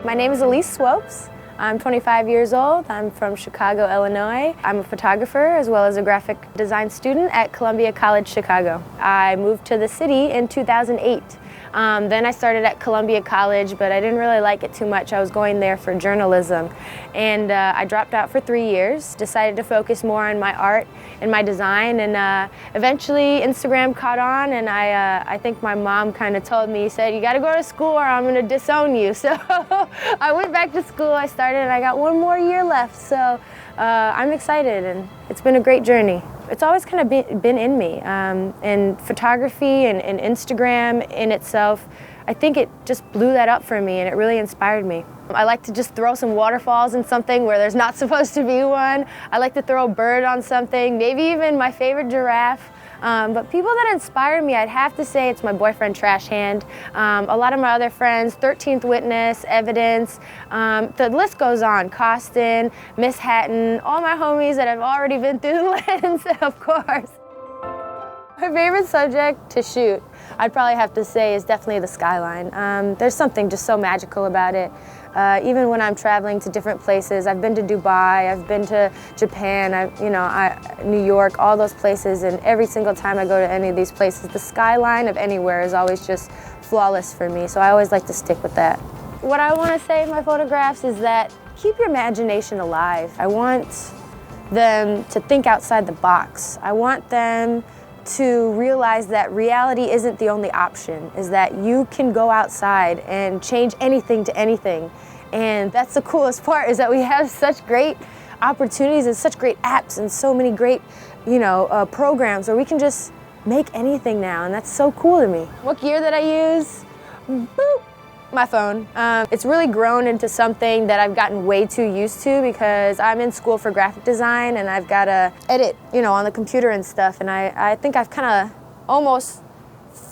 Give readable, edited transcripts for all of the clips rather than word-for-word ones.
My name is Elise Swopes. I'm 25 years old. I'm from Chicago, Illinois. I'm a photographer as well as a graphic design student at Columbia College, Chicago. I moved to the city in 2008. Then I started at Columbia College, but I didn't really like it too much. I was going there for journalism. And I dropped out for 3 years, decided to focus more on my art and my design, and eventually Instagram caught on, and I think my mom kind of told me, said, you gotta go to school or I'm gonna disown you. So I went back to school, I started, and I got 1 more year left. So I'm excited, and it's been a great journey. It's always kind of been in me, and photography and Instagram in itself, I think it just blew that up for me and it really inspired me. I like to just throw some waterfalls in something where there's not supposed to be one. I like to throw a bird on something, maybe even my favorite giraffe. But people that inspire me, I'd have to say it's my boyfriend Trash Hand, a lot of my other friends, 13th Witness, Evidence, the list goes on, Costin, Miss Hatton, all my homies that have already been through the lens, of course. My favorite subject to shoot, I'd probably have to say, is definitely the skyline. There's something just so magical about it. Even when I'm traveling to different places, I've been to Dubai, I've been to Japan, New York, all those places, and every single time I go to any of these places, the skyline of anywhere is always just flawless for me, so I always like to stick with that. What I want to say in my photographs is that keep your imagination alive. I want them to think outside the box. I want them to realize that reality isn't the only option, is that you can go outside and change anything to anything. And that's the coolest part, is that we have such great opportunities and such great apps and so many great, programs where we can just make anything now, and that's so cool to me. What gear that I use? Boop. My phone. It's really grown into something that I've gotten way too used to because I'm in school for graphic design and I've got to edit, on the computer and stuff, and I think I've kind of almost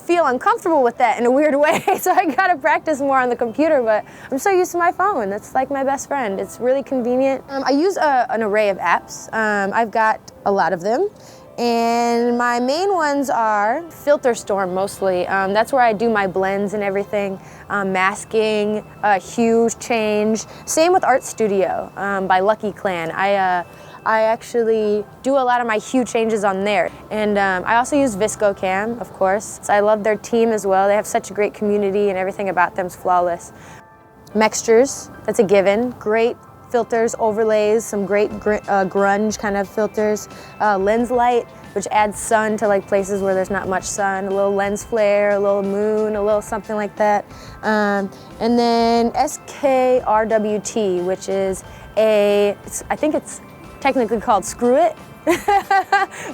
feel uncomfortable with that in a weird way, so I got to practice more on the computer, but I'm so used to my phone. It's like my best friend. It's really convenient. I use an array of apps. I've got a lot of them. And my main ones are Filter Storm mostly. That's where I do my blends and everything. Masking, hue change. Same with Art Studio by Lucky Clan. I actually do a lot of my hue changes on there. And I also use ViscoCam, of course. So I love their team as well. They have such a great community and everything about them's flawless. Mextures, that's a given. Great filters, overlays, some great grunge kind of filters. Lens light, which adds sun to like places where there's not much sun. A little lens flare, a little moon, a little something like that. And then SKRWT, which is I think it's technically called Screw It.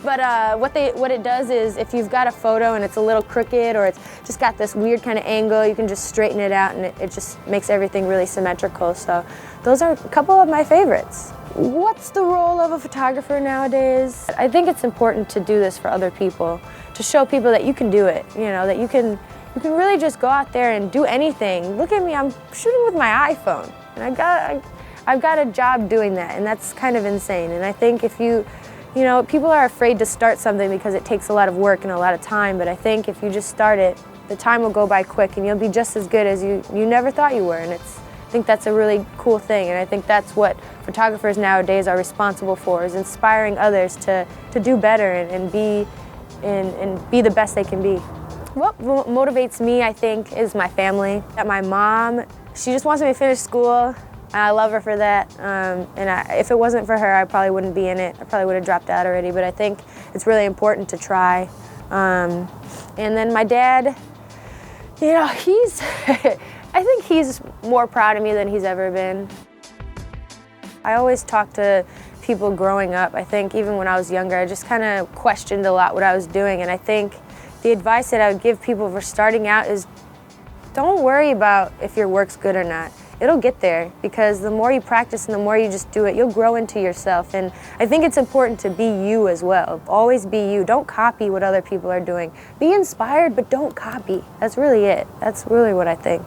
But what it does is, if you've got a photo and it's a little crooked or it's just got this weird kind of angle, you can just straighten it out and it just makes everything really symmetrical. So those are a couple of my favorites. What's the role of a photographer nowadays? I think it's important to do this for other people, to show people that you can do it, that you can really just go out there and do anything. Look at me, I'm shooting with my iPhone, and I've got a job doing that, and that's kind of insane. And I think if people are afraid to start something because it takes a lot of work and a lot of time, but I think if you just start it, the time will go by quick and you'll be just as good as you never thought you were. And I think that's a really cool thing, and I think that's what photographers nowadays are responsible for, is inspiring others to do better and be the best they can be. What motivates me, I think, is my family. My mom, she just wants me to finish school. I love her for that, and if it wasn't for her, I probably wouldn't be in it. I probably would have dropped out already, but I think it's really important to try. And then my dad, I think he's more proud of me than he's ever been. I always talk to people growing up. I think even when I was younger, I just kind of questioned a lot what I was doing, and I think the advice that I would give people for starting out is don't worry about if your work's good or not. It'll get there, because the more you practice and the more you just do it, you'll grow into yourself. And I think it's important to be you as well. Always be you. Don't copy what other people are doing. Be inspired, but don't copy. That's really it. That's really what I think.